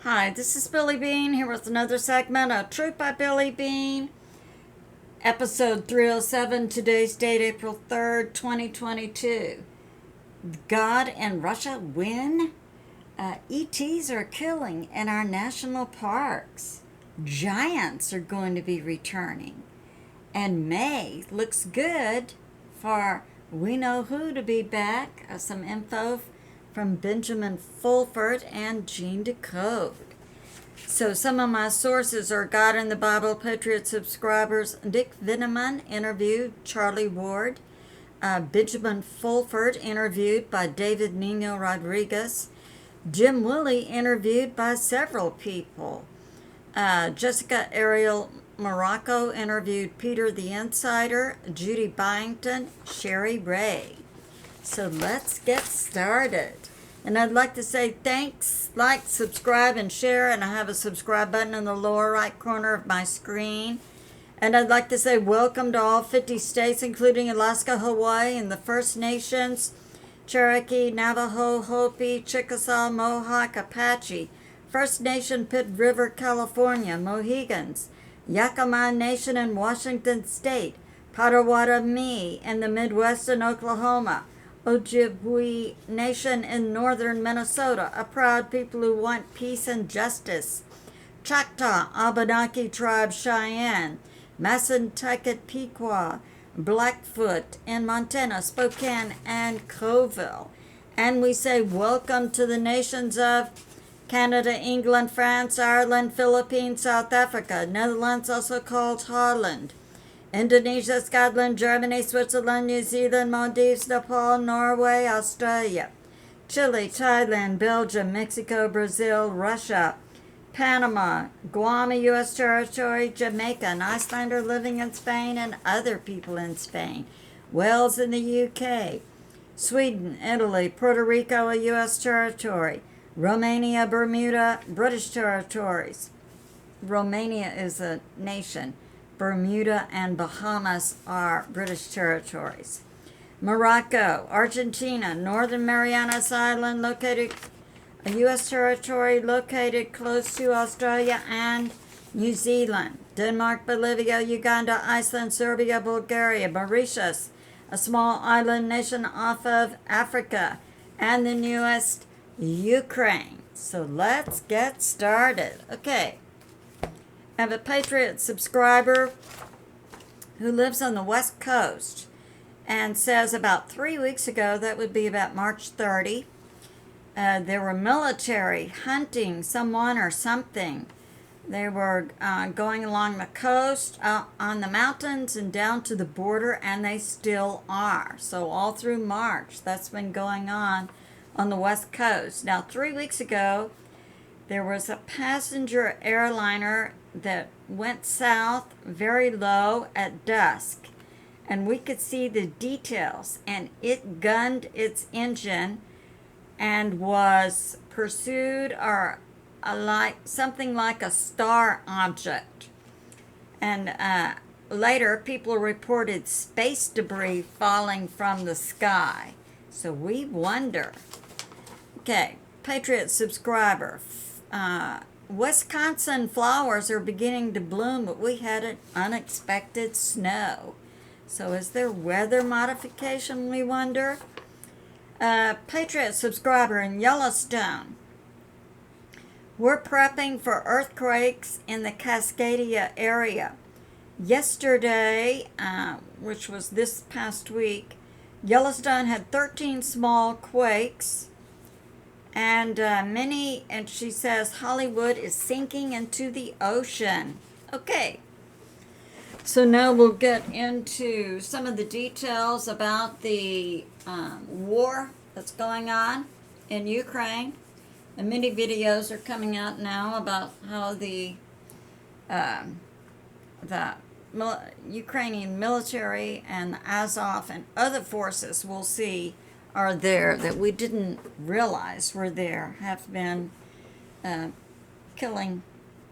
Hi, this is Billie Beene here with another segment of Truth by Billie Beene, episode 307, today's date April 3rd, 2022. God and Russia win? ETs are killing in our national parks. Giants are going to be returning. And May looks good for we know who to be back. Some info from Benjamin Fulford and Jean Decode. So some of my sources are God in the Bible Patriot subscribers. Dick Veniamin interviewed Charlie Ward. Benjamin Fulford interviewed by David Nino Rodriquez. Jim Willie interviewed by several people. Jessica Areal Morocco interviewed Peter the Insider, Judy Byington, ShariRaye. So let's get started. And I'd like to say thanks, like, subscribe, and share. And I have a subscribe button in the lower right corner of my screen. And I'd like to say welcome to all 50 states, including Alaska, Hawaii, and the First Nations, Cherokee, Navajo, Hopi, Chickasaw, Mohawk, Apache, First Nation, Pitt River, California, Mohegans, Yakama Nation in Washington State, Potawatomi in the Midwest and Oklahoma, Ojibwe Nation in northern Minnesota, a proud people who want peace and justice, Choctaw, Abenaki Tribe, Cheyenne, Massanutten, Pequot, Blackfoot in Montana, Spokane, and Coville. And we say welcome to the nations of Canada, England, France, Ireland, Philippines, South Africa, Netherlands, also called Holland, Indonesia, Scotland, Germany, Switzerland, New Zealand, Maldives, Nepal, Norway, Australia, Chile, Thailand, Belgium, Mexico, Brazil, Russia, Panama, Guam, U.S. territory, Jamaica, an Icelander living in Spain, and other people in Spain, Wales in the U.K., Sweden, Italy, Puerto Rico, a U.S. territory, Romania, Bermuda, British territories. Romania is a nation. Bermuda and Bahamas are British territories. Morocco, Argentina, Northern Marianas Island, located a U.S. territory located close to Australia and New Zealand. Denmark, Bolivia, Uganda, Iceland, Serbia, Bulgaria, Mauritius, a small island nation off of Africa, and the newest, Ukraine. So let's get started. Okay. I have a Patriot subscriber who lives on the West Coast and says about 3 weeks ago, that would be about March 30, there were military hunting someone or something. They were going along the coast, on the mountains, and down to the border, and they still are. So all through March, that's been going on the West Coast. Now, 3 weeks ago, there was a passenger airliner that went south very low at dusk, and we could see the details, and it gunned its engine and was pursued or something like a star object. And later, people reported space debris falling from the sky. So we wonder. Okay, Patriot subscriber. Wisconsin flowers are beginning to bloom, but we had an unexpected snow. So is there weather modification, we wonder? Patriot subscriber in Yellowstone. We're prepping for earthquakes in the Cascadia area. Yesterday, which was this past week, Yellowstone had 13 small quakes, and and she says Hollywood is sinking into the ocean. Okay. So now we'll get into some of the details about the war that's going on in Ukraine. And many videos are coming out now about how the Ukrainian military and Azov and other forces we'll see are there that we didn't realize were there, have been killing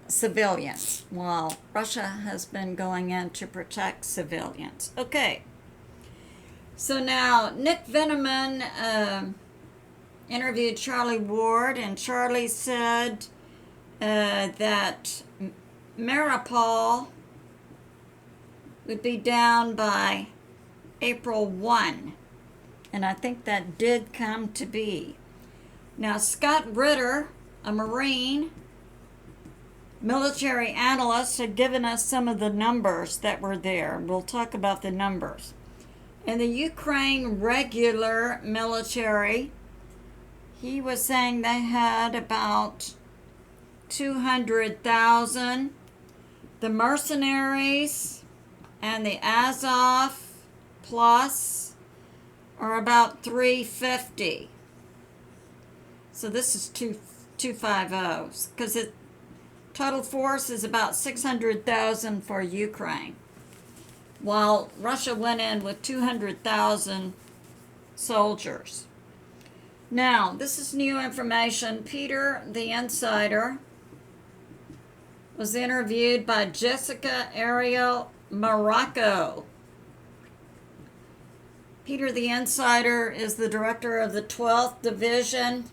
civilians, while Russia has been going in to protect civilians. Okay. So now, Nick Veniamin interviewed Charlie Ward, and Charlie said that Mariupol would be down by April 1. And I think that did come to be. Now, Scott Ritter, a Marine military analyst, had given us some of the numbers that were there. We'll talk about the numbers. In the Ukraine regular military, he was saying they had about 200,000. The mercenaries and the Azov plus are about 350. So this is 250, because the total force is about 600,000 for Ukraine, while Russia went in with 200,000 soldiers. Now, this is new information. Peter, the insider, was interviewed by Jessica Areal, Morocco. Peter, the insider, is the director of the 12th Division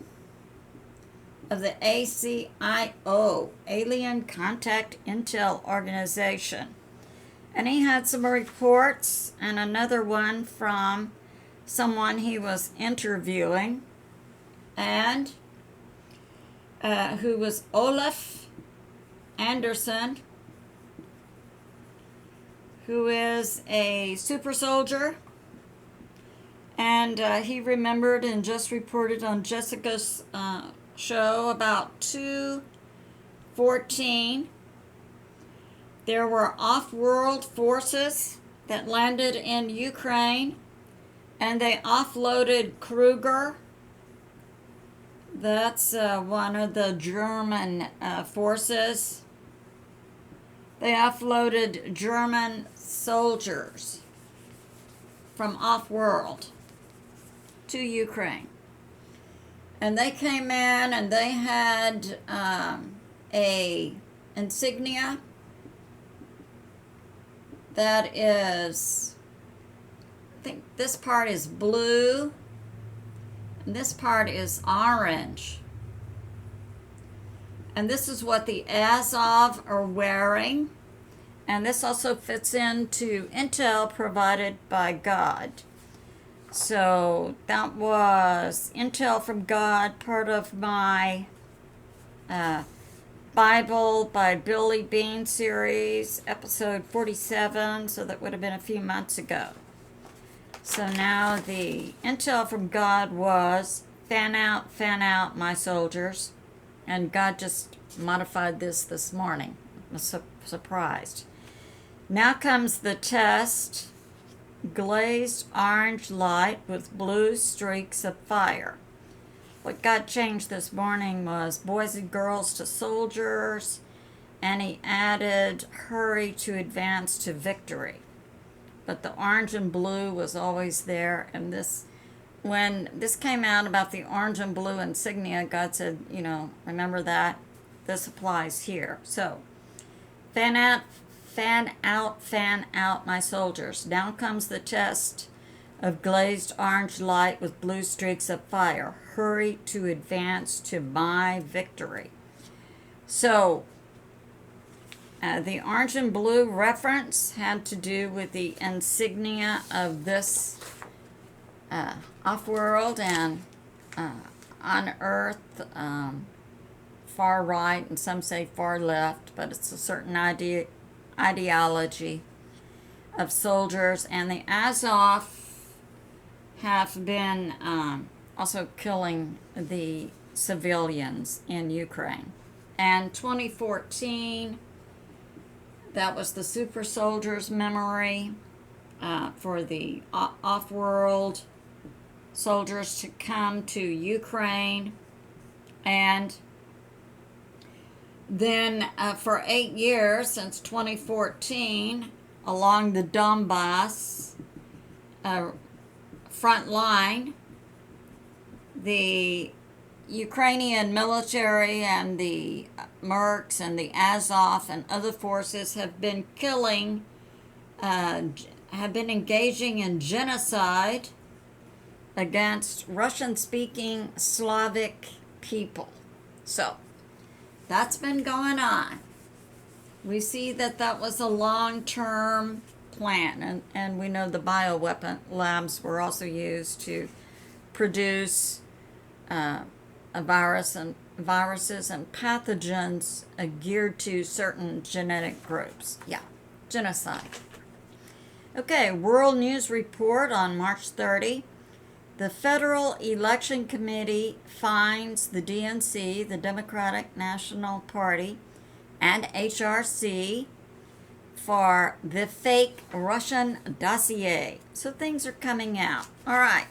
of the ACIO, Alien Contact Intel Organization. And he had some reports and another one from someone he was interviewing, and who was Olaf Anderson, who is a super soldier. And he remembered and just reported on Jessica's show about 2/14. There were off-world forces that landed in Ukraine, and they offloaded Kruger. That's one of the German forces. They offloaded German soldiers from off-world to Ukraine. And they came in and they had a insignia that is, I think this part is blue and this part is orange. And this is what the Azov are wearing. And this also fits into intel provided by God. So that was intel from God, part of my Bible by Billie Beene series, episode 47. So that would have been a few months ago. So now the intel from God was fan out, my soldiers. And God just modified this morning. I was surprised. Now comes the test. Glazed orange light with blue streaks of fire. What God changed this morning was boys and girls to soldiers, and he added hurry to advance to victory. But the orange and blue was always there, and when this came out about the orange and blue insignia, God said, remember that? This applies here. So, fan out, my soldiers. Now comes the test of glazed orange light with blue streaks of fire. Hurry to advance to my victory. So, the orange and blue reference had to do with the insignia of this off-world and on Earth, far right, and some say far left, but it's a certain ideology of soldiers. And the Azov have been also killing the civilians in Ukraine. And 2014, that was the super soldiers' memory for the off-world soldiers to come to Ukraine. And then for 8 years, since 2014, along the Donbass front line, the Ukrainian military and the Mercs and the Azov and other forces have been engaging in genocide against Russian-speaking Slavic people. So, that's been going on. We see that that was a long-term plan, and we know the bioweapon labs were also used to produce viruses and pathogens geared to certain genetic groups. Yeah, genocide. Okay, World News Report on March 30. The Federal Election Committee finds the DNC, the Democratic National Party, and HRC for the fake Russian dossier. So things are coming out. All right.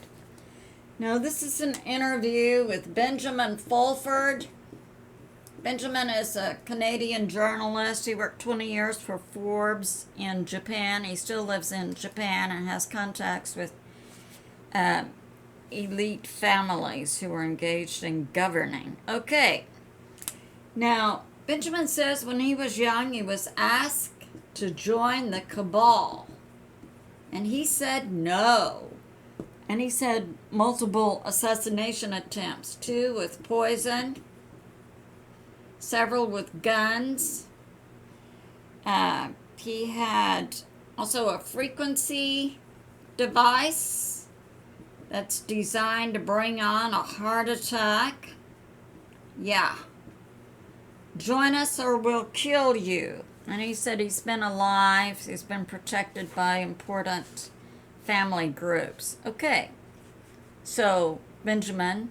Now, this is an interview with Benjamin Fulford. Benjamin is a Canadian journalist. He worked 20 years for Forbes in Japan. He still lives in Japan and has contacts with elite families who are engaged in governing. Okay. Now, Benjamin says when he was young, he was asked to join the cabal. And he said no. And he said multiple assassination attempts, 2 with poison, several with guns. He had also a frequency device that's designed to bring on a heart attack. Yeah. Join us or we'll kill you. And he said he's been alive, he's been protected by important family groups. Okay, so Benjamin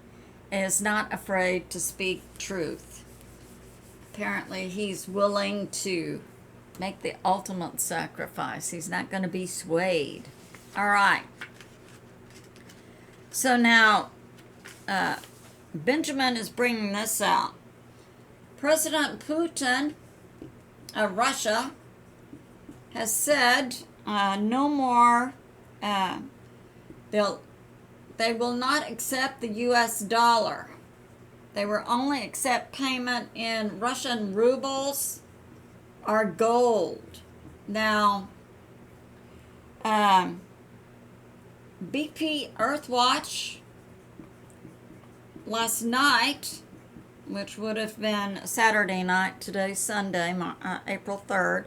is not afraid to speak truth. Apparently he's willing to make the ultimate sacrifice. He's not going to be swayed. All right. So now Benjamin is bringing this out. President Putin of Russia has said no more. They will not accept the U.S. dollar. They will only accept payment in Russian rubles or gold. Now, BP Earthwatch last night, which would have been Saturday night, today's Sunday, April 3rd,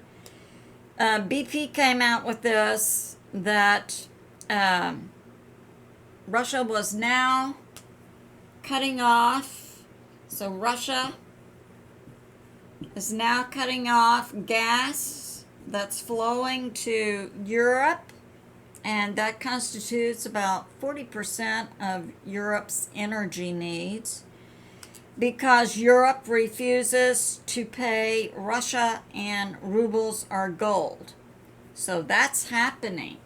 BP came out with this, that Russia was now cutting off, so Russia is now cutting off gas that's flowing to Europe, and that constitutes about 40% of Europe's energy needs, because Europe refuses to pay Russia in rubles or gold. So that's happening.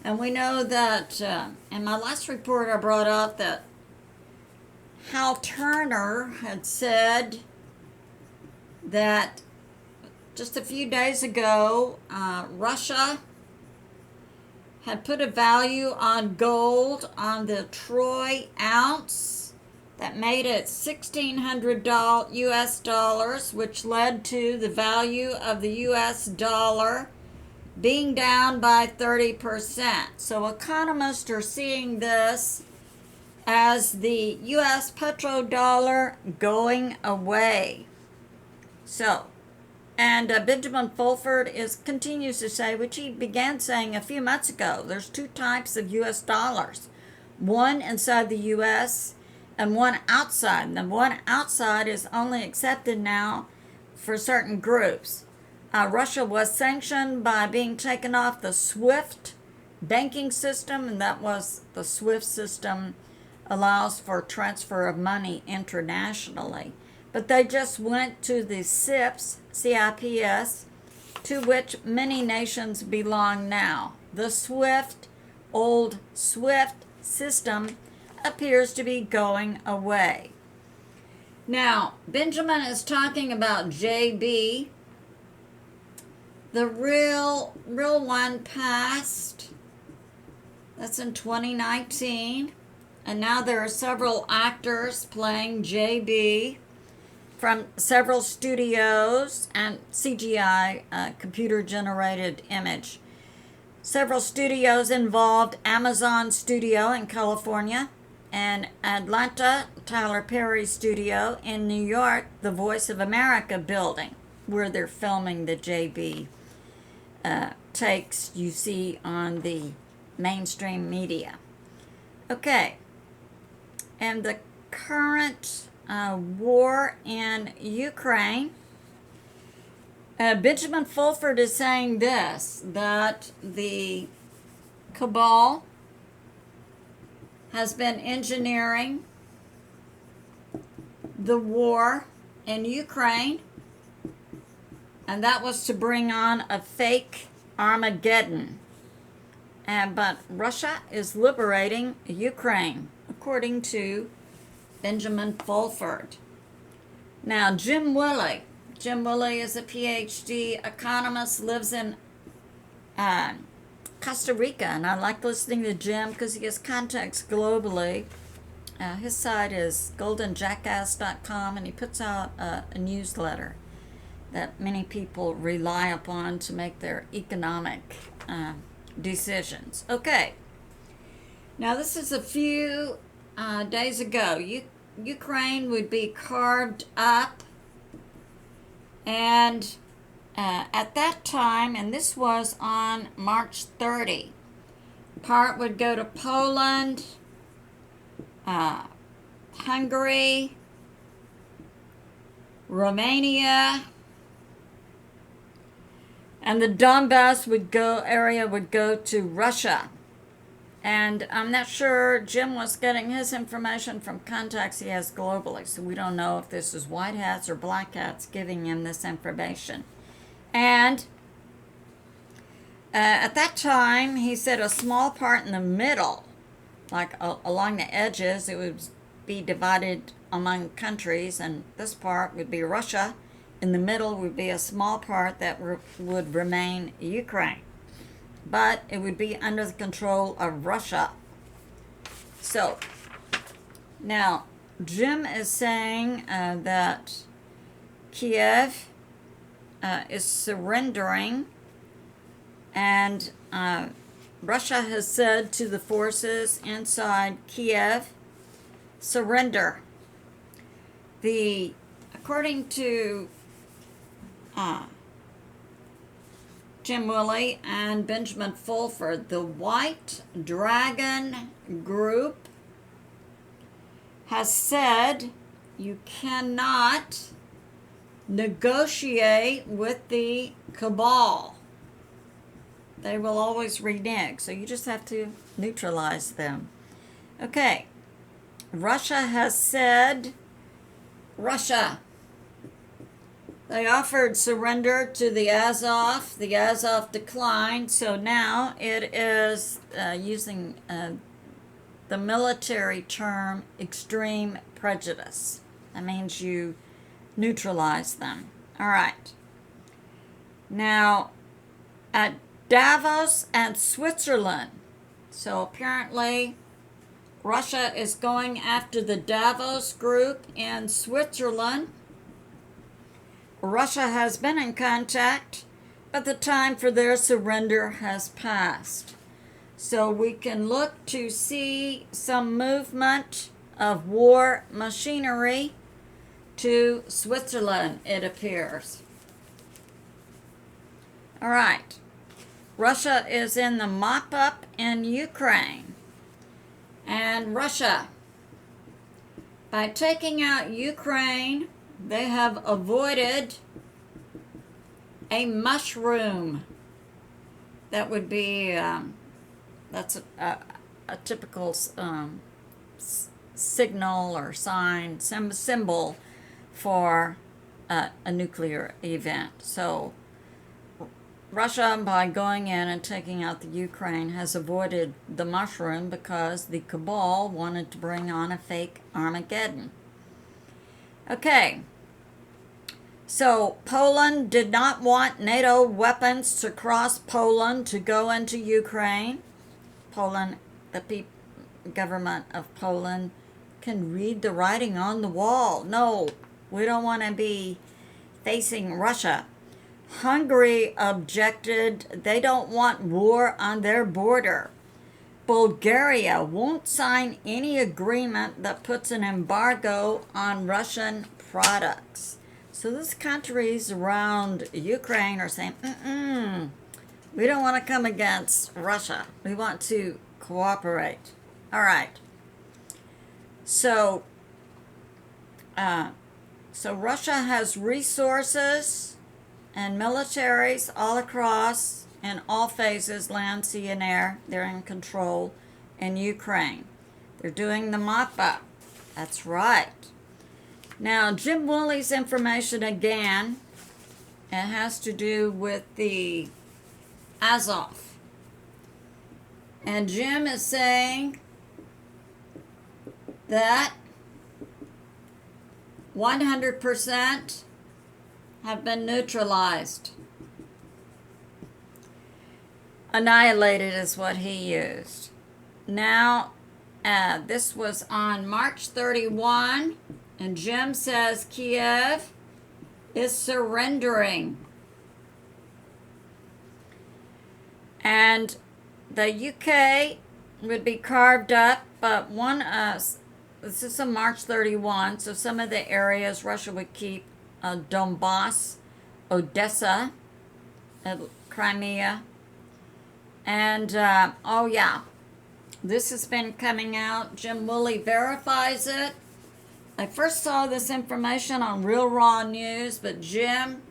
And we know that, in my last report I brought up that Hal Turner had said that just a few days ago, Russia had put a value on gold on the troy ounce that made it $1,600 US dollars, which led to the value of the US dollar being down by 30%. So economists are seeing this as the US petrodollar going away. So, and Benjamin Fulford continues to say, which he began saying a few months ago, there's 2 types of US dollars. One inside the US and one outside. And the one outside is only accepted now for certain groups. Russia was sanctioned by being taken off the SWIFT banking system, and that was the SWIFT system allows for transfer of money internationally. But they just went to the CIPS, CIPS, to which many nations belong now. The old SWIFT system appears to be going away. Now, Benjamin is talking about JB. The real one passed. That's in 2019. And now there are several actors playing JB from several studios and CGI, computer-generated image. Several studios involved: Amazon Studio in California, in Atlanta, Tyler Perry studio. In New York, the Voice of America building, where they're filming the JB takes you see on the mainstream media. Okay, and the current war in Ukraine, Benjamin Fulford is saying this, that the cabal has been engineering the war in Ukraine, and that was to bring on a fake Armageddon. But Russia is liberating Ukraine, according to Benjamin Fulford. Now, Jim Willie. Jim Willie is a PhD economist, lives in Costa Rica, and I like listening to Jim because he has contacts globally. His site is goldenjackass.com, and he puts out a newsletter that many people rely upon to make their economic decisions. Okay, now this is a few days ago. Ukraine would be carved up, and at that time, and this was on March 30, part would go to Poland, Hungary, Romania, and the Donbass area would go to Russia. And I'm not sure, Jim was getting his information from contacts he has globally, so we don't know if this is white hats or black hats giving him this information. And at that time, he said a small part in the middle, like along the edges, it would be divided among countries, and this part would be Russia. In the middle would be a small part that would remain Ukraine, but it would be under the control of Russia. So, now, Jim is saying that Kiev is surrendering, and Russia has said to the forces inside Kiev, surrender. According to Jim Willie and Benjamin Fulford, the White Dragon group has said you cannot negotiate with the cabal. They will always renege, so you just have to neutralize them. Okay, Russia has said, they offered surrender to the Azov. The Azov declined, so now it is using the military term extreme prejudice. That means you neutralize them. All right. Now, at Davos and Switzerland, so apparently Russia is going after the Davos group in Switzerland. Russia has been in contact, but the time for their surrender has passed. So we can look to see some movement of war machinery to Switzerland, it appears. All right. Russia is in the mop-up in Ukraine. And Russia, by taking out Ukraine, they have avoided a mushroom. That would be, that's a typical signal or sign, symbol for a nuclear event. So Russia, by going in and taking out the Ukraine, has avoided the mushroom because the cabal wanted to bring on a fake Armageddon. Okay, so Poland did not want NATO weapons to cross Poland to go into Ukraine. Poland, the government of Poland can read the writing on the wall. No, we don't want to be facing Russia. Hungary objected. They don't want war on their border. Bulgaria won't sign any agreement that puts an embargo on Russian products. So these countries around Ukraine are saying, we don't want to come against Russia. We want to cooperate. All right. So Russia has resources and militaries all across in all phases, land, sea, and air. They're in control in Ukraine. They're doing the mop-up. That's right. Now, Jim Willie's information again, it has to do with the Azov. And Jim is saying that 100% have been neutralized. Annihilated is what he used. Now, this was on March 31, and Jim says Kiev is surrendering. And the UK would be carved up, but this is on March 31, so some of the areas Russia would keep, Donbass, Odessa, Crimea, and this has been coming out. Jim Willie verifies it. I first saw this information on Real Raw News, but Jim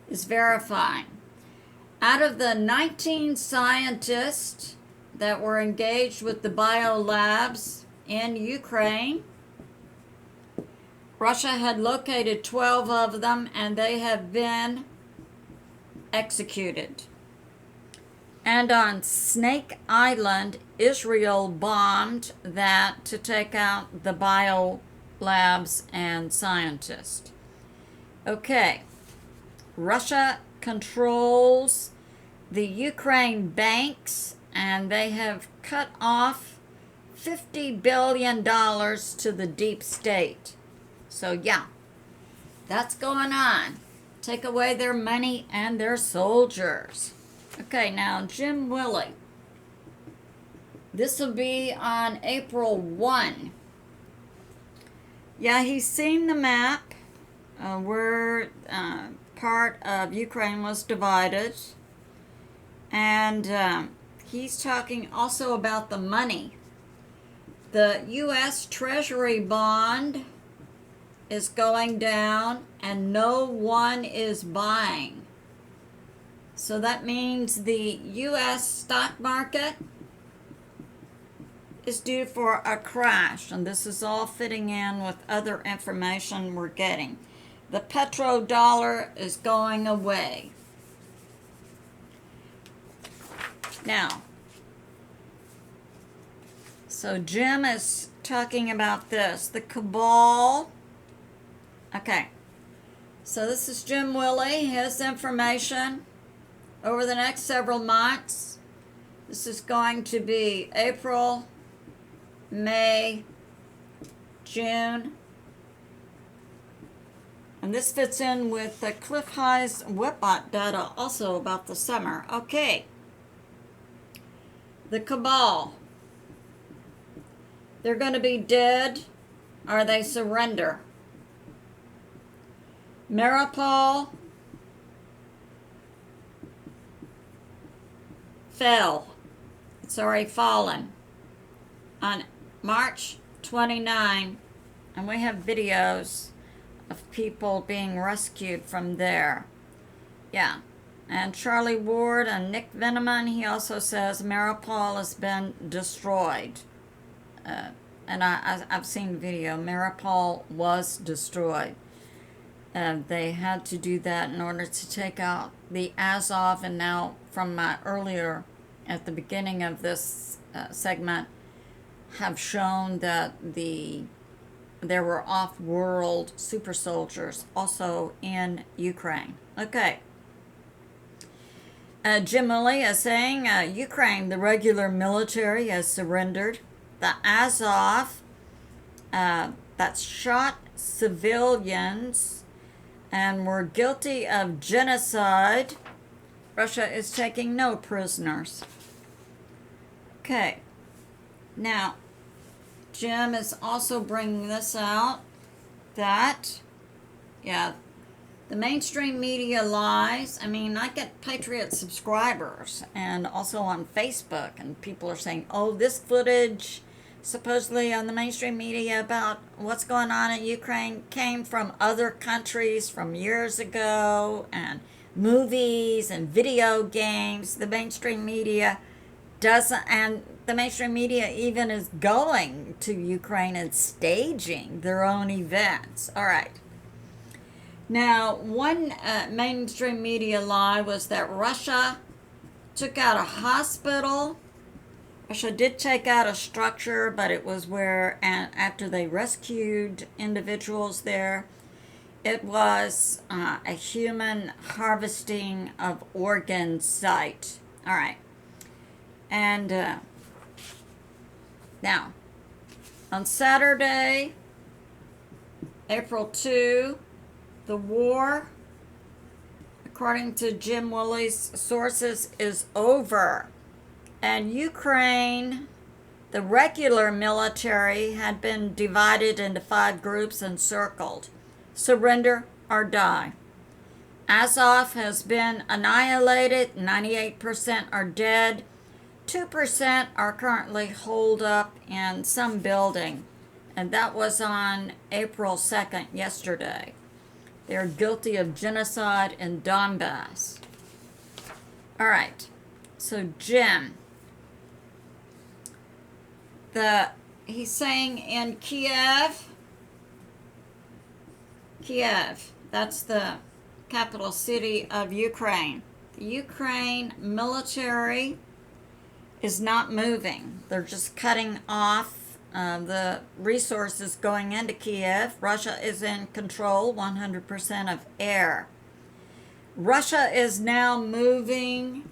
is verifying. Out of the 19 scientists that were engaged with the biolabs in Ukraine, Russia had located 12 of them, and they have been executed. And on Snake Island, Israel bombed that to take out the biolabs and scientists. Okay, Russia controls the Ukraine banks, and they have cut off $50 billion to the deep state. So yeah, that's going on. Take away their money and their soldiers. Okay, now Jim Willie. This will be on April 1. Yeah, he's seen the map where part of Ukraine was divided. And he's talking also about the money. The U.S. Treasury bond is going down, and no one is buying. So that means the U.S. stock market is due for a crash, and this is all fitting in with other information we're getting. The petrodollar is going away. Now, so Jim is talking about this, the cabal. Okay, so this is Jim Willie, his information over the next several months. This is going to be April, May, June. And this fits in with the Cliff High's Whitbot data also about the summer. Okay. The cabal. They're going to be dead or they surrender. Mariupol fell. It's already fallen on March 29, and we have videos of people being rescued from there. Yeah. And Charlie Ward and Nick Veniamin, he also says Mariupol has been destroyed. And I've seen video. Mariupol was destroyed. They had to do that in order to take out the Azov, and now from my earlier, at the beginning of this segment, have shown that there were off-world super soldiers also in Ukraine. Okay. Jim Willie is saying Ukraine, the regular military, has surrendered. The Azov that shot civilians and were guilty of genocide, Russia is taking no prisoners. Okay. Now, Jim is also bringing this out that, yeah, the mainstream media lies. I mean, I get Patriot subscribers and also on Facebook, and people are saying, oh, this footage supposedly on the mainstream media about what's going on in Ukraine came from other countries from years ago, and movies and video games. The mainstream media doesn't, and the mainstream media even is going to Ukraine and staging their own events. All right. Now, one mainstream media lie was that Russia took out a hospital. Russia did take out a structure, but it was where, and after they rescued individuals there, it was a human harvesting of organ site. All right. And now, on Saturday, April 2, the war, according to Jim Willie's sources, is over. And Ukraine, the regular military, had been divided into 5 groups and circled. Surrender or die. Azov has been annihilated. 98% are dead. 2% are currently holed up in some building. And that was on April 2nd, yesterday. They're guilty of genocide in Donbass. All right. So Jim, he's saying in Kiev, that's the capital city of Ukraine. The Ukraine military is not moving. They're just cutting off the resources going into Kiev. Russia is in control 100% of air. Russia is now moving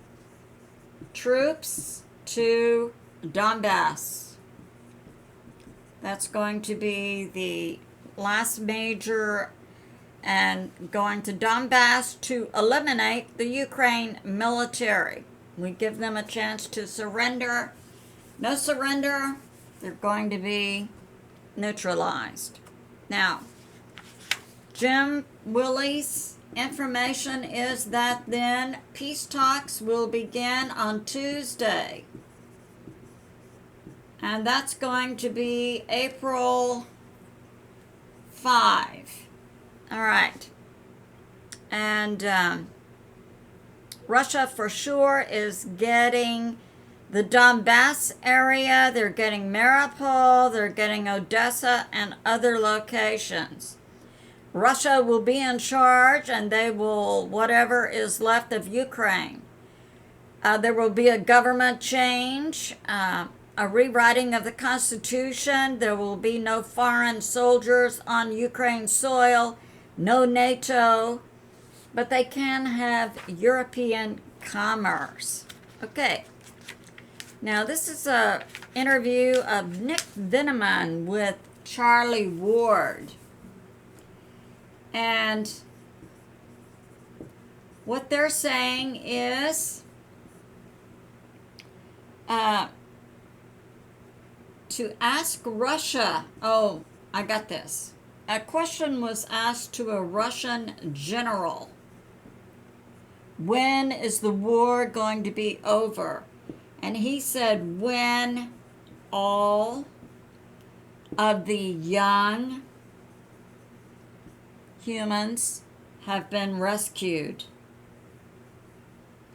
troops to Donbass. That's going to be the last major, and going to Donbass to eliminate the Ukraine military. We give them a chance to surrender. No surrender, they're going to be neutralized. Now, Jim Willie's information is that then peace talks will begin on Tuesday. And that's going to be April 5. All right. And Russia for sure is getting the Donbass area. They're getting Mariupol. They're getting Odessa and other locations. Russia will be in charge, and they will, whatever is left of Ukraine. There will be a government change, a rewriting of the Constitution. There will be no foreign soldiers on Ukraine soil, no NATO, but they can have European commerce. Okay. Now, this is an interview of Nick Veniamin with Charlie Ward. And what they're saying is to ask Russia, oh, I got this. A question was asked to a Russian general. When is the war going to be over? And he said, when all of the young humans have been rescued.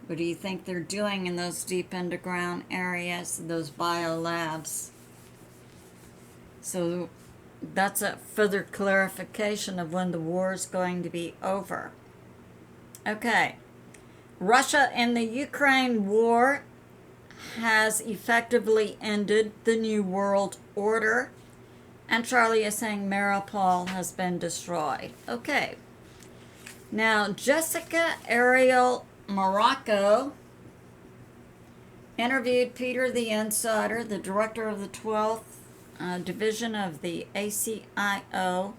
What do you think they're doing in those deep underground areas, those biolabs? So that's a further clarification of when the war is going to be over. Okay. Russia in the Ukraine war has effectively ended the New World Order. And Charlie is saying Mariupol has been destroyed. Okay. Now, Jessica Areal Morocco interviewed Peter the Insider, the director of the 12th division of the ACIO.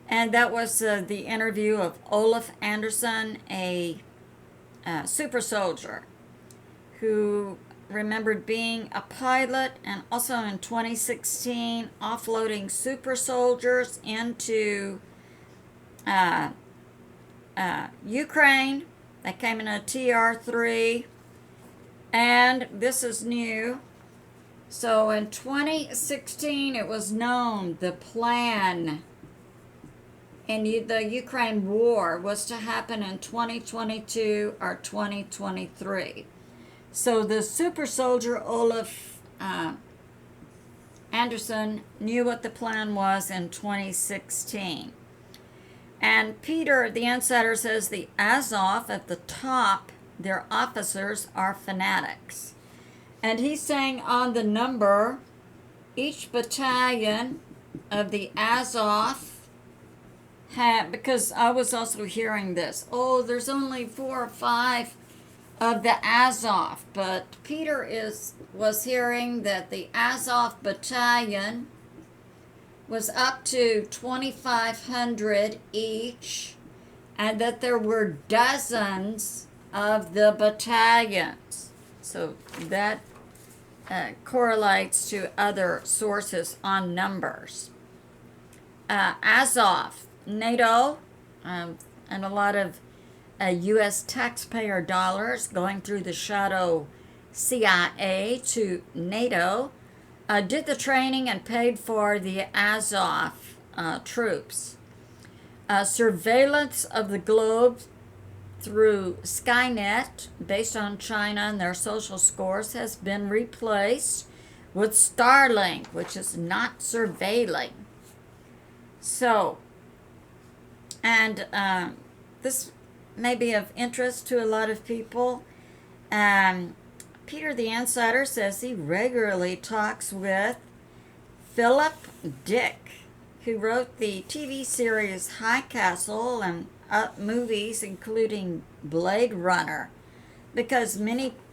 And that was the interview of Olaf Anderson, a super soldier who remembered being a pilot, and also in 2016 offloading super soldiers into Ukraine. They came in a TR-3, and this is new. So in 2016, it was known the plan in the Ukraine war was to happen in 2022 or 2023. So the super soldier Olaf Anderson knew what the plan was in 2016. And Peter, the insider, says the Azov at the top, their officers are fanatics. And he's saying on the number, each battalion of the Azov had, because I was also hearing this, oh, there's only 4 or 5 of the Azov, but Peter was hearing that the Azov battalion was up to 2,500 each, and that there were dozens of the battalions. So that correlates to other sources on numbers. Azov, NATO, and a lot of U.S. taxpayer dollars going through the shadow CIA to NATO, did the training and paid for the Azov troops. Surveillance of the globe through Skynet, based on China and their social scores, has been replaced with Starlink, which is not surveilling. So, and this may be of interest to a lot of people. Peter the Insider says he regularly talks with Philip Dick, who wrote the TV series High Castle and movies including Blade Runner, because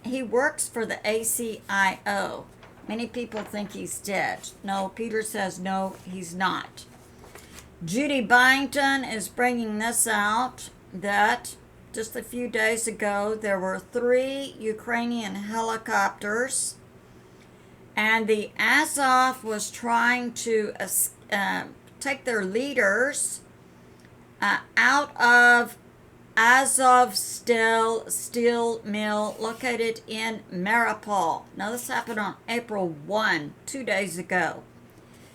he works for the ACIO. Many people think he's dead. No, Peter says no, he's not. Judy Byington is bringing this out, that just a few days ago there were 3 Ukrainian helicopters, and the Azov was trying to take their leaders out of Azov steel mill located in Mariupol. Now this happened on April 1, 2 days ago.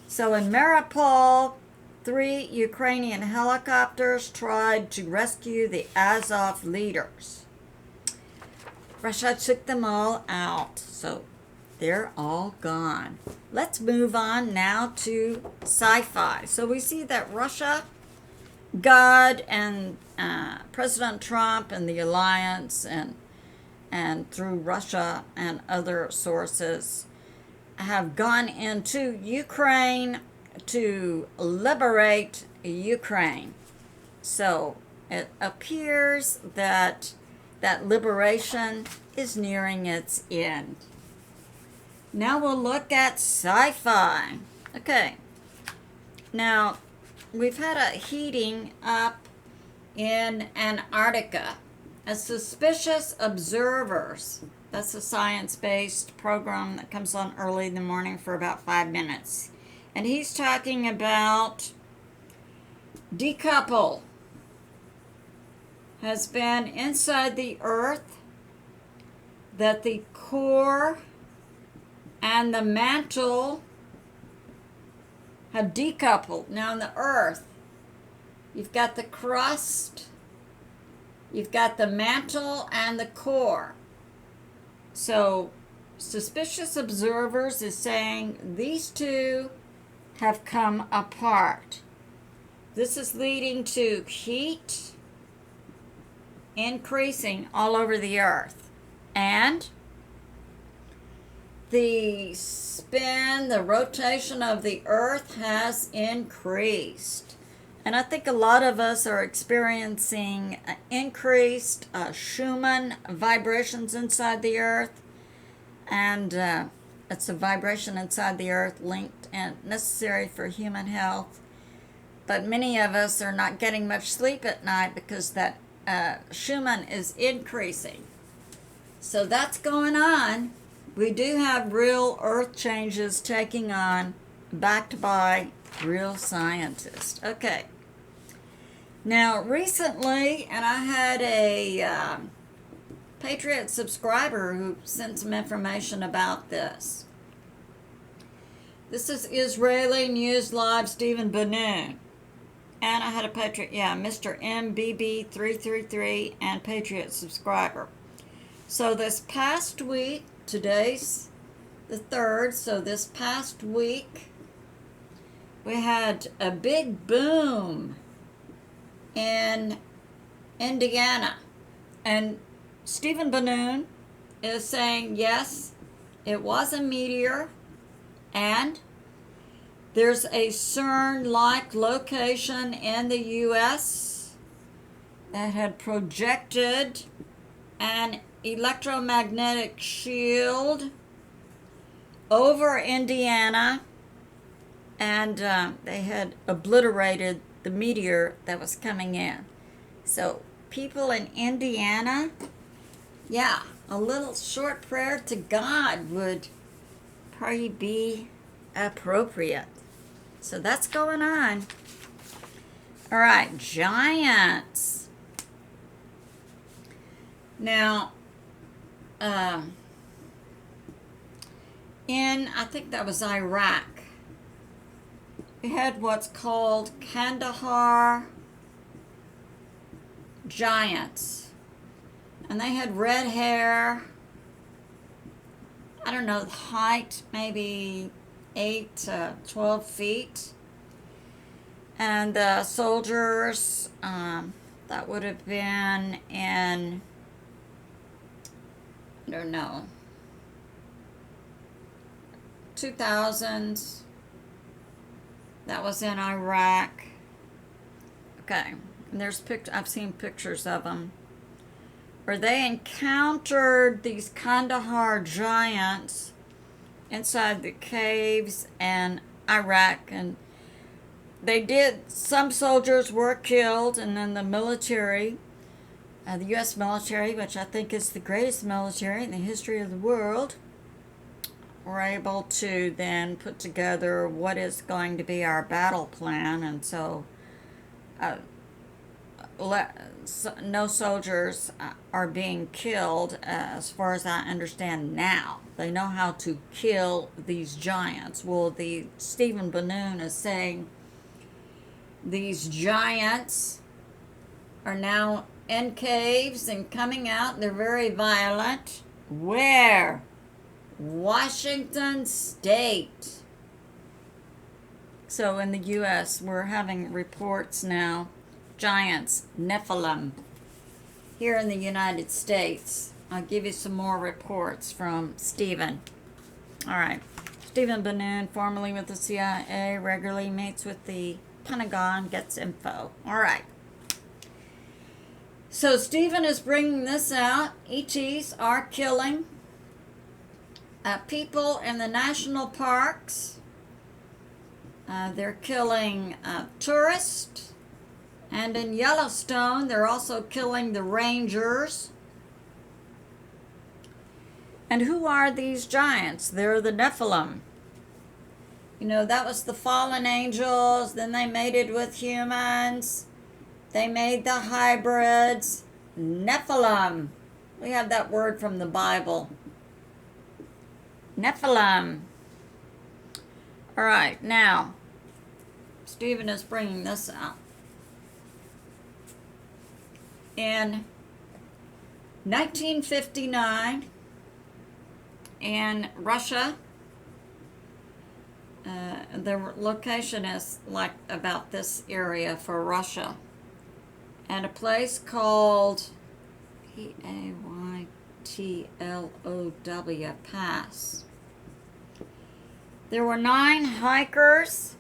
So in Mariupol, 3 Ukrainian helicopters tried to rescue the Azov leaders. Russia took them all out, so they're all gone. Let's move on now to sci-fi. So we see that Russia, God, and President Trump and the alliance, and through Russia and other sources, have gone into Ukraine to liberate Ukraine. So it appears that that liberation is nearing its end. Now we'll look at sci-fi. Okay. Now, we've had a heating up in Antarctica. As suspicious observers, that's a science-based program that comes on early in the morning for about 5 minutes. And he's talking about decouple has been inside the Earth, that the core and the mantle have decoupled. Now in the Earth, you've got the crust, you've got the mantle and the core. So suspicious observers is saying these two have come apart. This is leading to heat increasing all over the Earth. And the spin, the rotation of the Earth has increased. And I think a lot of us are experiencing increased Schumann vibrations inside the Earth. And it's a vibration inside the Earth linked and necessary for human health. But many of us are not getting much sleep at night because that Schumann is increasing. So that's going on. we do have real earth changes taking on, backed by real scientists. Okay. Now, recently, and I had a Patriot subscriber who sent some information about this. This is Israeli News Live Stephen Beene. And I had a Patriot, Mr. MBB333 and Patriot subscriber. So this past week, today's the 3rd, so this past week, we had a big boom in Indiana. And Stephen Beene is saying, yes, it was a meteor, and there's a CERN-like location in the U.S. that had projected an electromagnetic shield over Indiana, and they had obliterated the meteor that was coming in. So people in Indiana, a little short prayer to God would probably be appropriate. So that's going on. All right, giants. Now, in, I think that was Iraq, we had what's called Kandahar giants. And they had red hair. I don't know, the height, maybe 8 to 12 feet. And the soldiers, that would have been in, I don't know, 2000s. That was in Iraq. Okay, and there's I've seen pictures of them where they encountered these Kandahar giants inside the caves in Iraq, and some soldiers were killed, and then the military, the U.S. military, which I think is the greatest military in the history of the world, were able to then put together what is going to be our battle plan, and so no soldiers are being killed, as far as I understand now. They know how to kill these giants. Well, Stephen Beene is saying these giants are now in caves and coming out. They're very violent. Where? Washington State. So in the U.S., we're having reports now, Giants-Nephilim. Here in the United States, I'll give you some more reports from Stephen. All right. Stephen Beene, formerly with the CIA, regularly meets with the Pentagon, gets info. All right. So Stephen is bringing this out. ETs are killing people in the national parks. They're killing tourists. And in Yellowstone, they're also killing the rangers. And who are these giants? They're the Nephilim. You know, that was the fallen angels. Then they mated with humans. They made the hybrids. Nephilim. We have that word from the Bible. Nephilim. All right, now, Stephen is bringing this out. In 1959, in Russia, the location is like about this area for Russia, and a place called Bytlow Pass. There were 9 hikers.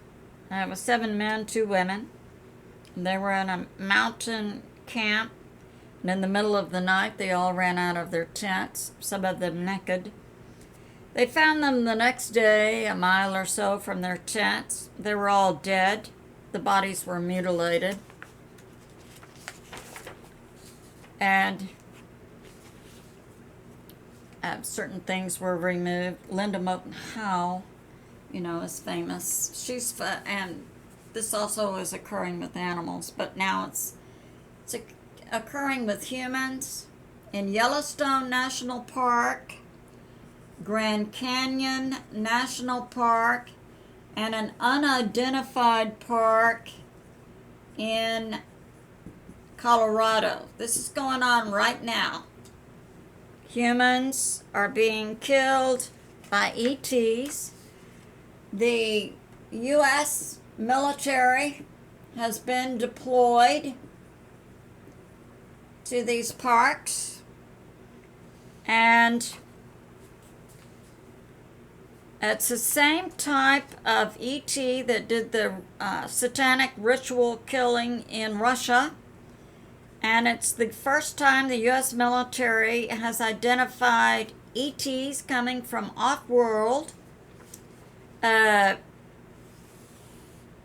It was 7 men, 2 women. They were in a mountain camp, and in the middle of the night, they all ran out of their tents, some of them naked. They found them the next day, a mile or so from their tents. They were all dead. The bodies were mutilated. And certain things were removed. Linda Moulton Howe, is famous. And this also is occurring with animals, but now it's occurring with humans in Yellowstone National Park, Grand Canyon National Park, and an unidentified park in Colorado. This is going on right now. Humans are being killed by ETs. The U.S. military has been deployed to these parks, and it's the same type of ET that did the satanic ritual killing in Russia, and it's the first time the U.S. military has identified ETs coming from off-world,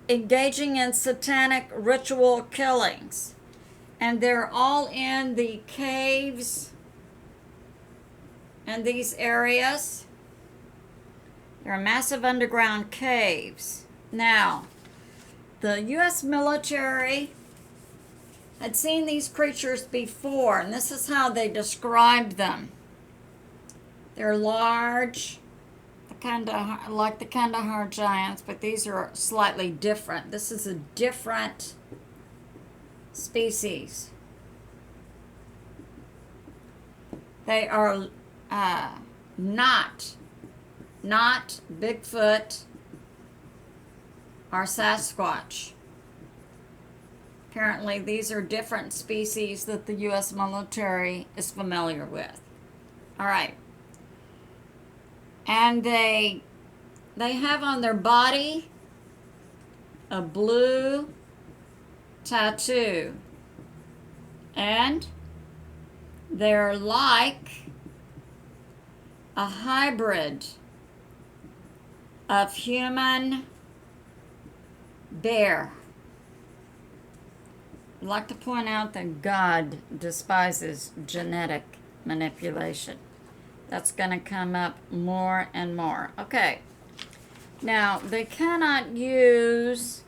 engaging in satanic ritual killings. And they're all in the caves and these areas. They're massive underground caves. Now, the U.S. military had seen these creatures before, and this is how they described them. They're large, like the Kandahar giants, but these are slightly different. This is a different species. They are not Bigfoot or Sasquatch. Apparently, these are different species that the U.S. military is familiar with. All right. And they have on their body a blue tattoo. And they're like a hybrid of human bear. I'd like to point out that God despises genetic manipulation. That's going to come up more and more. Okay. Now, they cannot use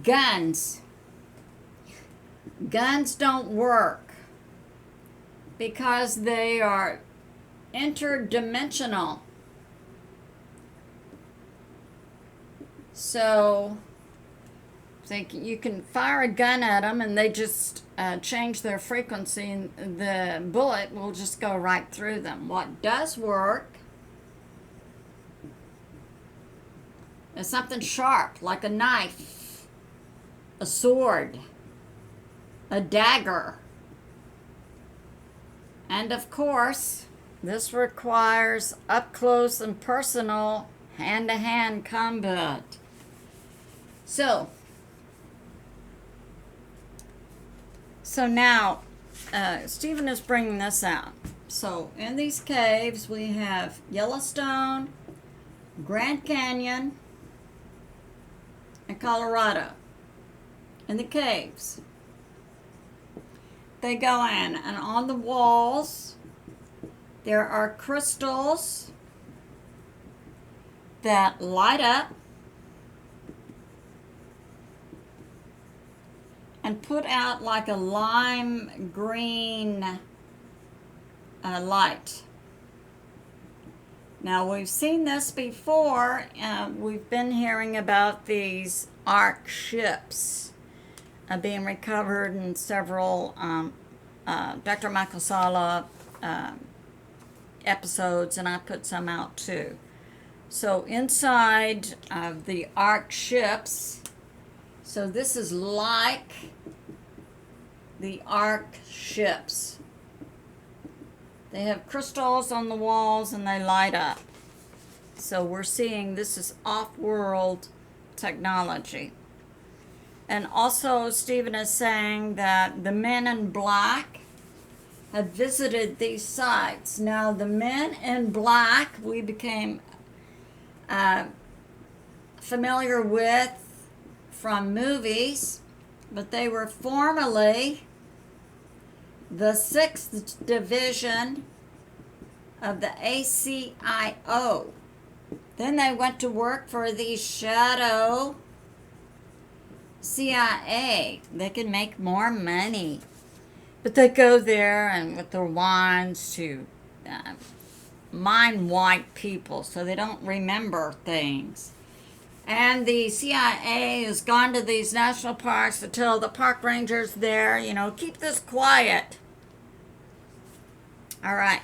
guns. Guns don't work because they are interdimensional. So you can fire a gun at them and they just change their frequency and the bullet will just go right through them. What does work is something sharp, like a knife, a sword, a dagger. And of course, this requires up close and personal hand-to-hand combat. So now, Stephen is bringing this out. So in these caves, we have Yellowstone, Grand Canyon, and Colorado. In the caves, they go in, and on the walls, there are crystals that light up and put out like a lime green light. Now, we've seen this before. We've been hearing about these ark ships being recovered in several Dr. Michael Salla episodes, and I put some out too. So inside of the ark ships, so this is like the ark ships. They have crystals on the walls and they light up. So we're seeing this is off-world technology. And also Stephen is saying that the men in black have visited these sites. Now the men in black we became familiar with from movies, but they were formerly the 6th Division of the ACIO. Then they went to work for the shadow CIA. They can make more money. But they go there and with their wands to mind white people so they don't remember things. And the CIA has gone to these national parks to tell the park rangers there, you know, keep this quiet. All right.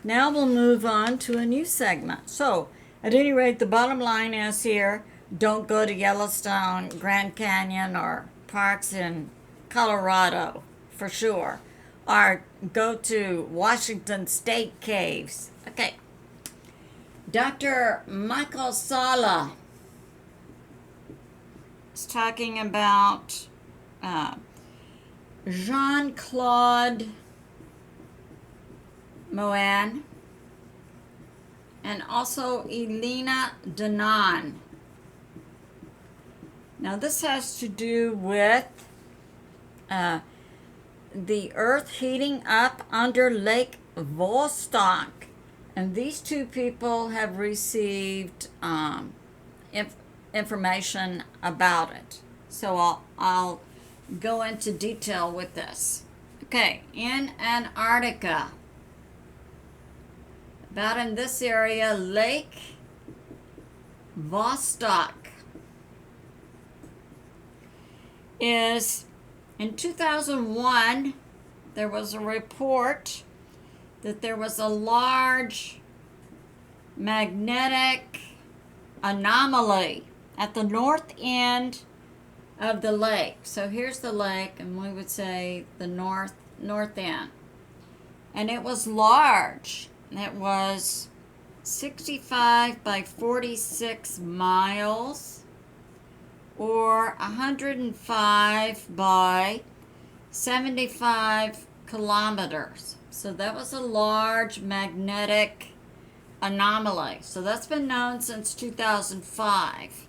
Now we'll move on to a new segment. So, at any rate, the bottom line is here, don't go to Yellowstone, Grand Canyon, or parks in Colorado, for sure. Or go to Washington State caves. Okay. Dr. Michael Salla is talking about Jean-Claude Moan and also Elena Danaan. Now this has to do with the earth heating up under Lake Vostok. And these two people have received information about it. So I'll go into detail with this. Okay, in Antarctica, about in this area, Lake Vostok is, in 2001, there was a report that there was a large magnetic anomaly at the north end of the lake. So here's the lake, and we would say the north end. And it was large. It was 65 by 46 miles, or 105 by 75 kilometers. So that was a large magnetic anomaly. So that's been known since 2005.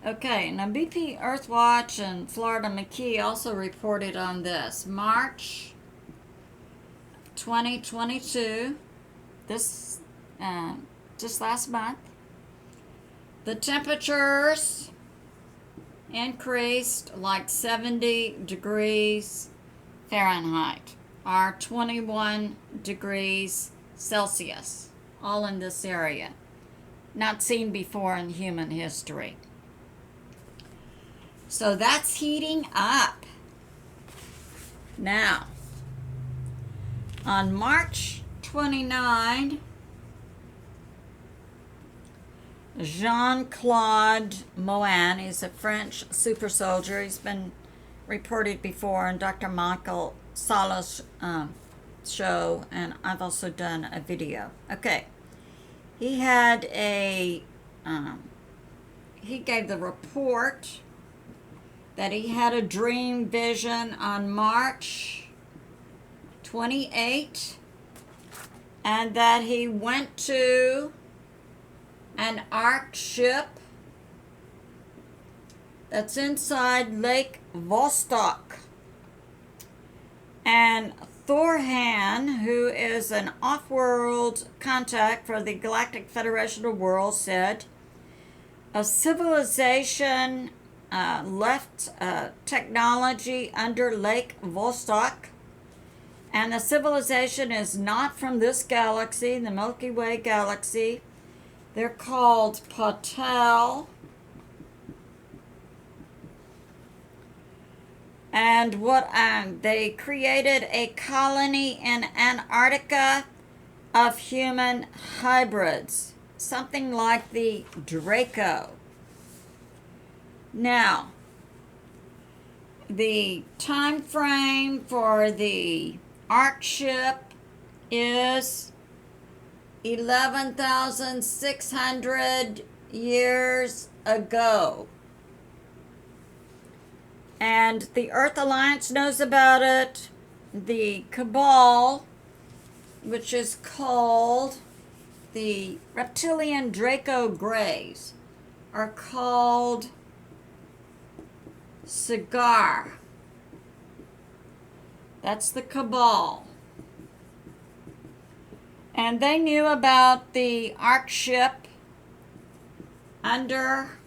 Okay, now BP Earthwatch and Florida McKee also reported on this. March 2022, just last month, the temperatures increased like 70 degrees Fahrenheit, or 21 degrees Celsius, all in this area. Not seen before in human history. So that's heating up. Now, on March 29, Jean-Claude Moan is a French super soldier. He's been reported before on Dr. Michael Salla's show, and I've also done a video. Okay, he had he gave the report that he had a dream vision on March 28, and that he went to an ark ship that's inside Lake Vostok. And Thorhan, who is an off-world contact for the Galactic Federation of Worlds, said a civilization left technology under Lake Vostok, and the civilization is not from this galaxy, the Milky Way galaxy. They're called Patel. And they created a colony in Antarctica of human hybrids, something like the Draco. Now, the time frame for the ark ship is 11,600 years ago. And the Earth Alliance knows about it. The Cabal, which is called the reptilian Draco Greys, are called Cigar. That's the Cabal. And they knew about the Ark ship under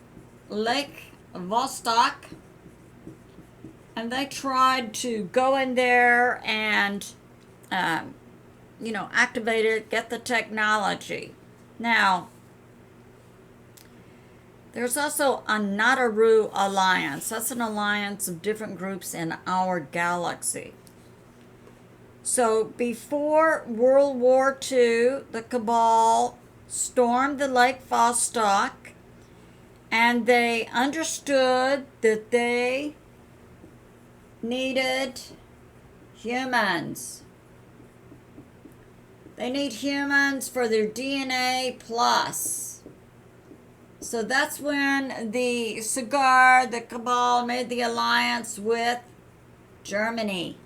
Lake Vostok. And they tried to go in there and, activate it, get the technology. Now, there's also a Nataru Alliance. That's an alliance of different groups in our galaxy. So before World War II, the Cabal stormed the Lake Vostok, and they understood that they needed humans. They need humans for their DNA plus. So that's when the Cabal made the alliance with Germany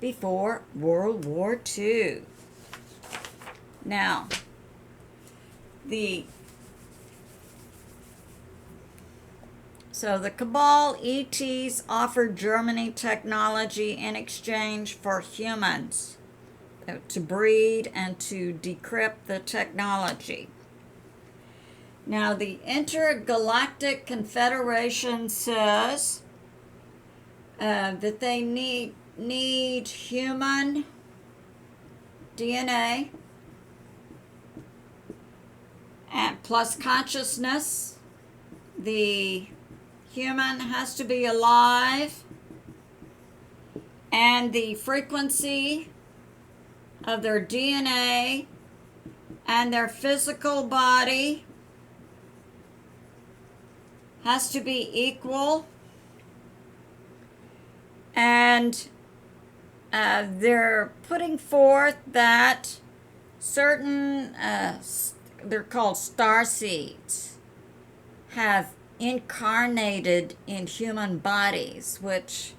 before World War II. Now, the Cabal ETs offered Germany technology in exchange for humans to breed and to decrypt the technology. Now, the Intergalactic Confederation says that they need human DNA and plus consciousness. The human has to be alive, and the frequency of their DNA and their physical body has to be equal. And they're putting forth that certain, they're called starseeds, have incarnated in human bodies, which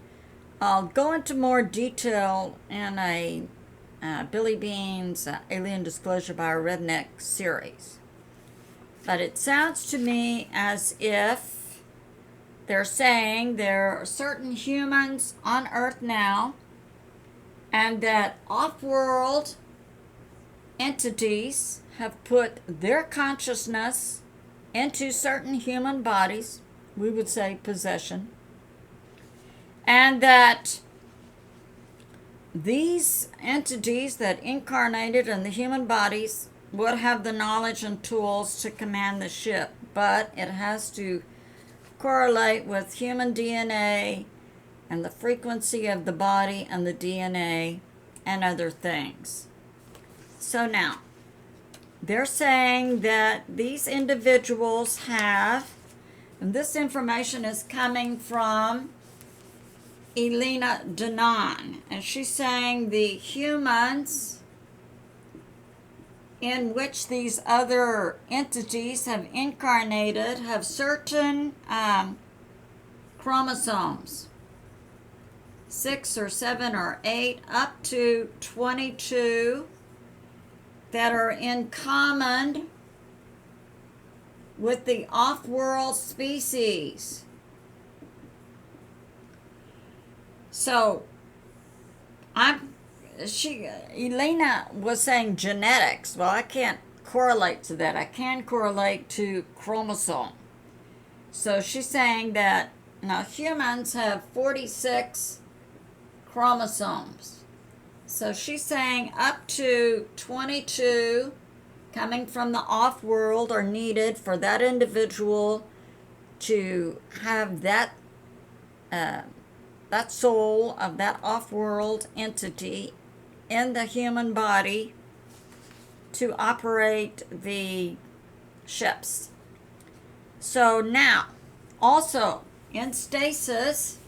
I'll go into more detail in a Billie Beane's Alien Disclosure by a Redneck series. But it sounds to me as if they're saying there are certain humans on Earth now, and that off-world entities have put their consciousness into certain human bodies, we would say possession, and that these entities that incarnated in the human bodies would have the knowledge and tools to command the ship, but it has to correlate with human DNA and the frequency of the body and the DNA and other things. So now, they're saying that these individuals have, and this information is coming from Elena Danaan, and she's saying the humans in which these other entities have incarnated have certain chromosomes, 6 or 7 or 8 up to 22, that are in common with the off-world species. So Elena was saying genetics. Well, I can't correlate to that. I can correlate to chromosome. So she's saying that now humans have 46 chromosomes. So she's saying up to 22 coming from the off-world are needed for that individual to have that soul of that off-world entity in the human body to operate the ships. So now, also in stasis,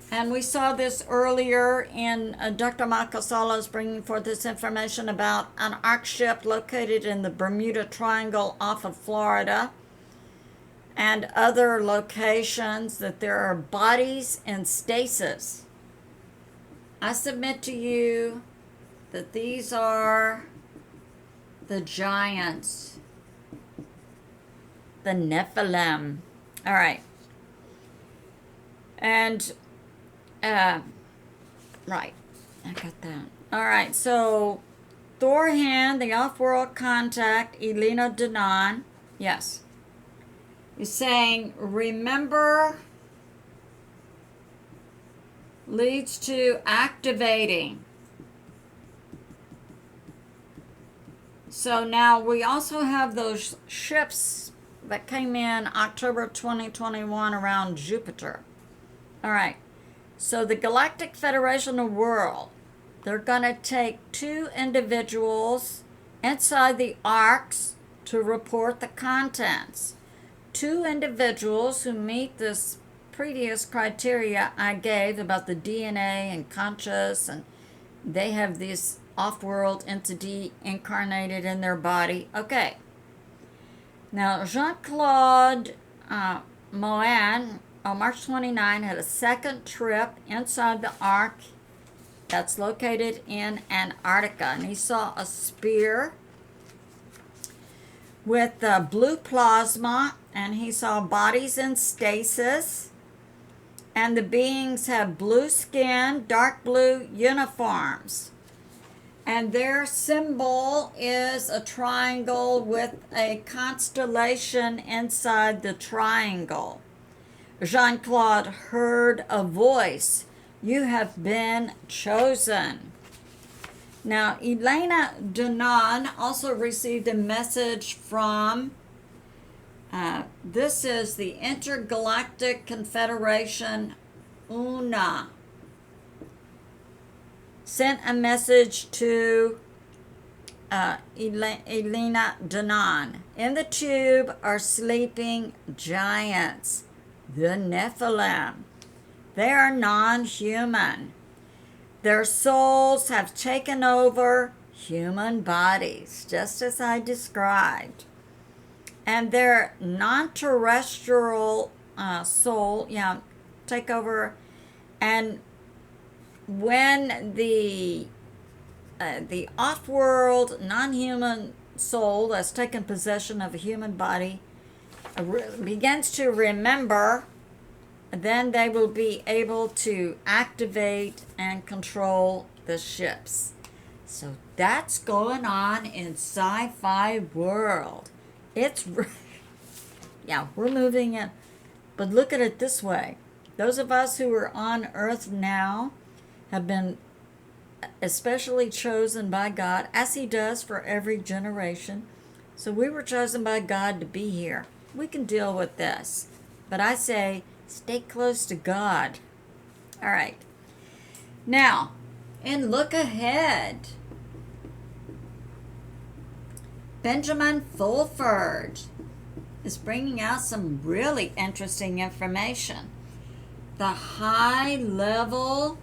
and we saw this earlier in Dr. Makasala's bringing forth this information about an Ark ship located in the Bermuda Triangle off of Florida and other locations, that there are bodies in stasis. I submit to you that these are the giants, the Nephilim. All right. And Right. I got that. All right. So, Thorhan, the off-world contact, Elena Danaan, yes, is saying, remember leads to activating. So now we also have those ships that came in October 2021 around Jupiter. All right. So the Galactic Federation of World, they're going to take 2 individuals inside the arcs to report the contents. 2 individuals who meet this previous criteria I gave about the DNA and conscious, and they have this off-world entity incarnated in their body. Okay. Now, Jean-Claude Mohan, on March 29, had a second trip inside the Ark that's located in Antarctica. And he saw a sphere with blue plasma, and he saw bodies in stasis. And the beings have blue skin, dark blue uniforms. And their symbol is a triangle with a constellation inside the triangle. Jean-Claude heard a voice. You have been chosen. Now, Elena Danaan also received a message from, this is the Intergalactic Confederation, Oona. Sent a message to Elena Danaan. In the tube are sleeping giants, the Nephilim. They are non-human. Their souls have taken over human bodies, just as I described. And their non-terrestrial soul, take over. And when the off-world, non-human soul that's taken possession of a human body begins to remember, then they will be able to activate and control the ships. So that's going on in sci-fi world. It's, we're moving in. But look at it this way. Those of us who are on Earth now have been especially chosen by God, as He does for every generation. So we were chosen by God to be here. We can deal with this. But I say, stay close to God. All right. Now, and look ahead. Benjamin Fulford is bringing out some really interesting information. The high-level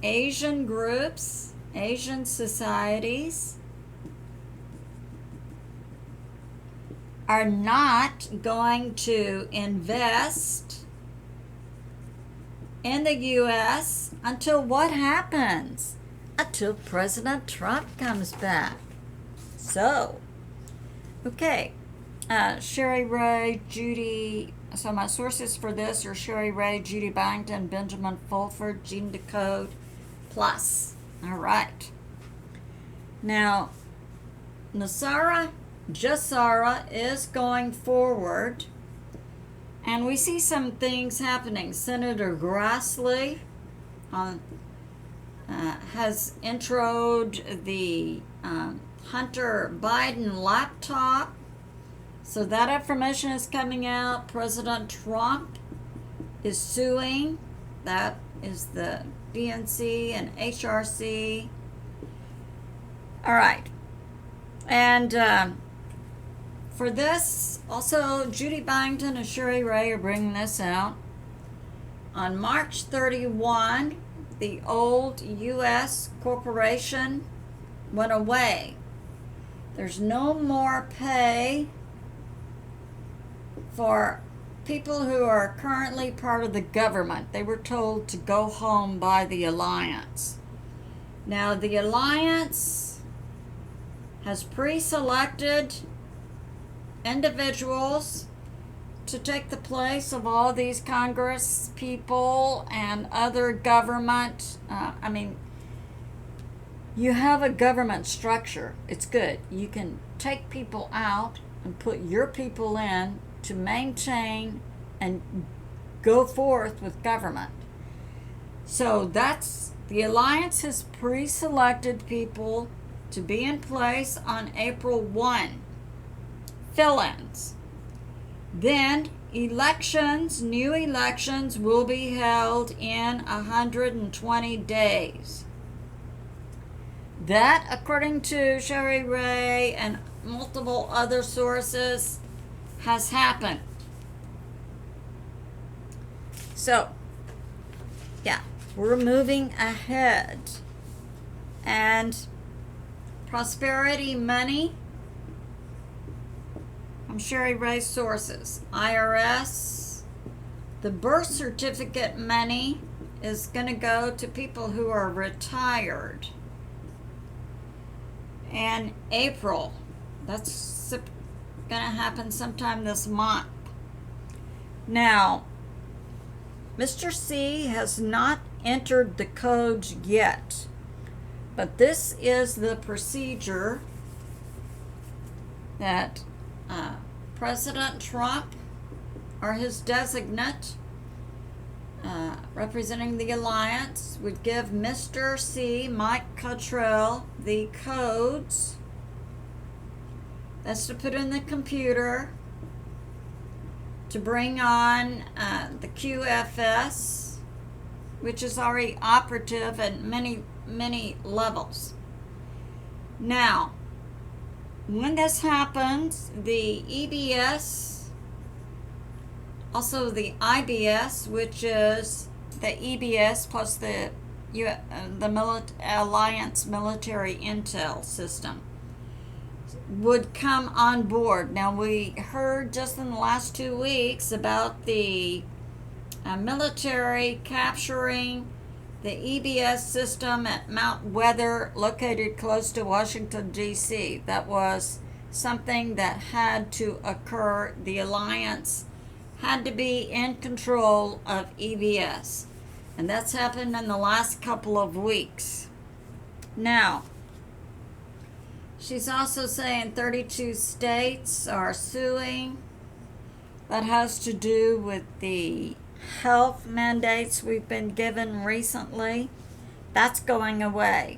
Asian groups, Asian societies, are not going to invest in the U.S. until what happens? Until President Trump comes back. So, okay, ShariRaye, Judy. So my sources for this are ShariRaye, Judy Byington, Benjamin Fulford, Gene Decode, Plus. All right. Now, Nasara Jassara is going forward, and we see some things happening. Senator Grassley has introed the Hunter Biden laptop. So that information is coming out. President Trump is suing. That is the DNC and HRC. All right. And for this, also, Judy Byington and ShariRaye are bringing this out. On March 31, the old U.S. corporation went away. There's no more pay for people who are currently part of the government. They were told to go home by the Alliance. Now, the Alliance has pre-selected individuals to take the place of all these Congress people and other government. You have a government structure. It's good. You can take people out and put your people in to maintain and go forth with government. So the alliance has pre-selected people to be in place on April 1. Fill-ins. Then new elections will be held in 120 days. That, according to ShariRaye and multiple other sources, has happened. So, yeah, we're moving ahead. And prosperity money, from ShariRaye sources, IRS, the birth certificate money is going to go to people who are retired. And April, that's going to happen sometime this month. Now, Mr. C has not entered the codes yet, but this is the procedure that President Trump or his designate representing the alliance would give Mr. C, Mike Cottrell, the codes. That's to put in the computer to bring on the QFS, which is already operative at many, many levels. Now, when this happens, the EBS, also the IBS, which is the EBS plus the Alliance Military Intel System, would come on board. Now, we heard just in the last 2 weeks about the military capturing the EBS system at Mount Weather, located close to Washington, D.C. That was something that had to occur. The alliance had to be in control of EBS. And that's happened in the last couple of weeks. Now, she's also saying 32 states are suing. That has to do with the health mandates we've been given recently. That's going away.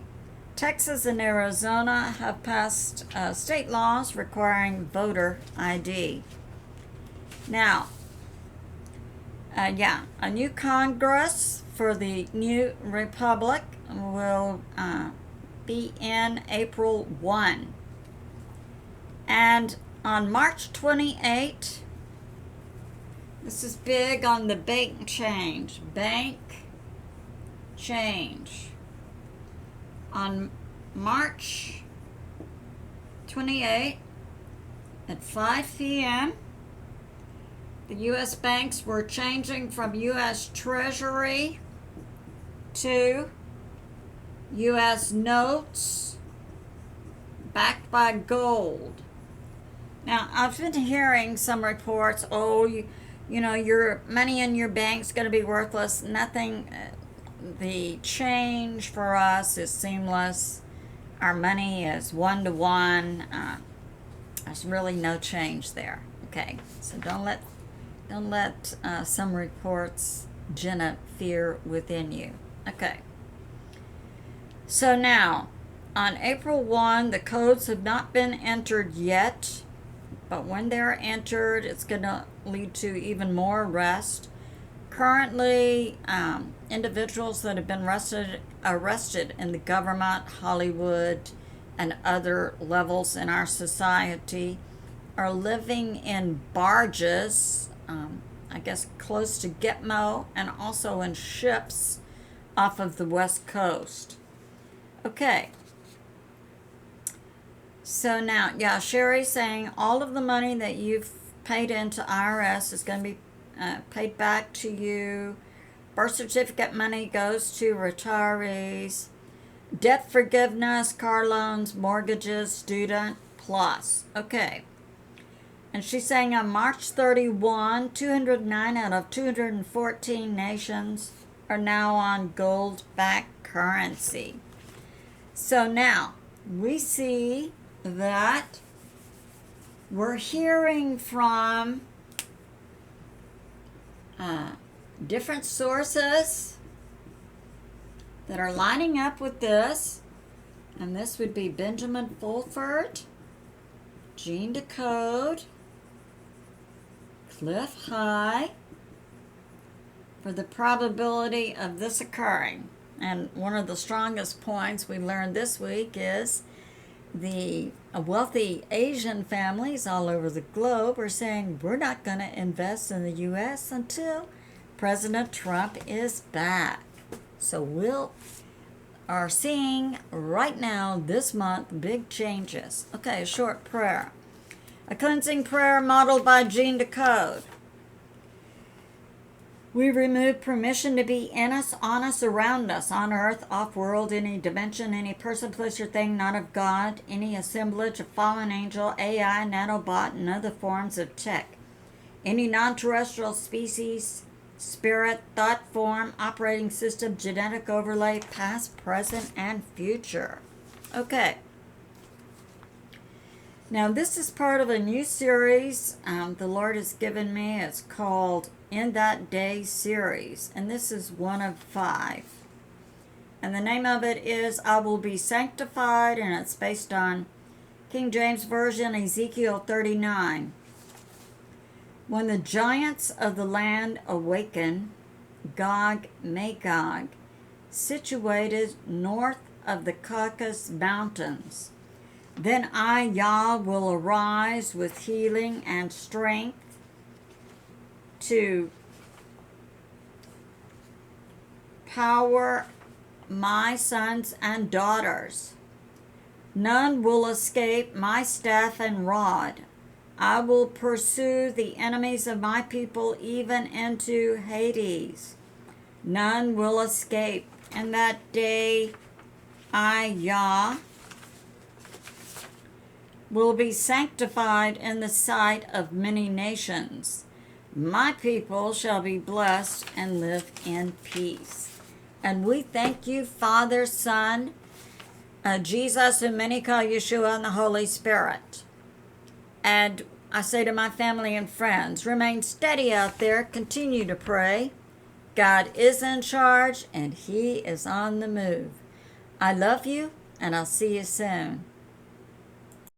Texas and Arizona have passed state laws requiring voter ID. Now, a new Congress for the new republic will be in April 1. And on March 28, this is big on the bank change. On March 28 at 5 p.m., the U.S. banks were changing from U.S. Treasury to U.S. notes backed by gold. Now, I've been hearing some reports, you know, your money in your bank's going to be worthless. Nothing, the change for us is seamless. Our money is 1-to-1. There's really no change there. Okay, so don't let some reports generate fear within you. Okay. So now, on April 1, the codes have not been entered yet, but when they're entered, it's going to lead to even more arrest. Currently, individuals that have been arrested in the government, Hollywood, and other levels in our society are living in barges, I guess close to Gitmo, and also in ships off of the West Coast. Okay. So now, Sherry's saying all of the money that you've paid into IRS is going to be paid back to you. Birth certificate money goes to retirees. Debt forgiveness, car loans, mortgages, student plus. Okay. And she's saying on March 31, 209 out of 214 nations are now on gold-backed currency. So now we see that we're hearing from different sources that are lining up with this. And this would be Benjamin Fulford, Gene Decode, Cliff High, for the probability of this occurring. And one of the strongest points we learned this week is the wealthy Asian families all over the globe are saying we're not going to invest in the U.S. until President Trump is back. So we are seeing right now this month big changes. Okay, a short prayer. A cleansing prayer modeled by Gene Decode. We remove permission to be in us, on us, around us, on earth, off-world, any dimension, any person, place, or thing not of God, any assemblage of fallen angel, AI, nanobot, and other forms of tech, any non-terrestrial species, spirit, thought form, operating system, genetic overlay, past, present, and future. Okay. Now, this is part of a new series the Lord has given me. It's called In That Day series, and this is one of 5. And the name of it is I Will Be Sanctified, and it's based on King James Version, Ezekiel 39. When the giants of the land awaken, Gog Magog, situated north of the Caucasus Mountains, then I, Yah, will arise with healing and strength to power my sons and daughters. None will escape my staff and rod. I will pursue the enemies of my people even into Hades. None will escape. In that day, I, Yah, will be sanctified in the sight of many nations. My people shall be blessed and live in peace. And we thank you, Father, Son, Jesus, whom many call Yeshua, and the Holy Spirit. And I say to my family and friends, remain steady out there, continue to pray. God is in charge, and He is on the move. I love you, and I'll see you soon.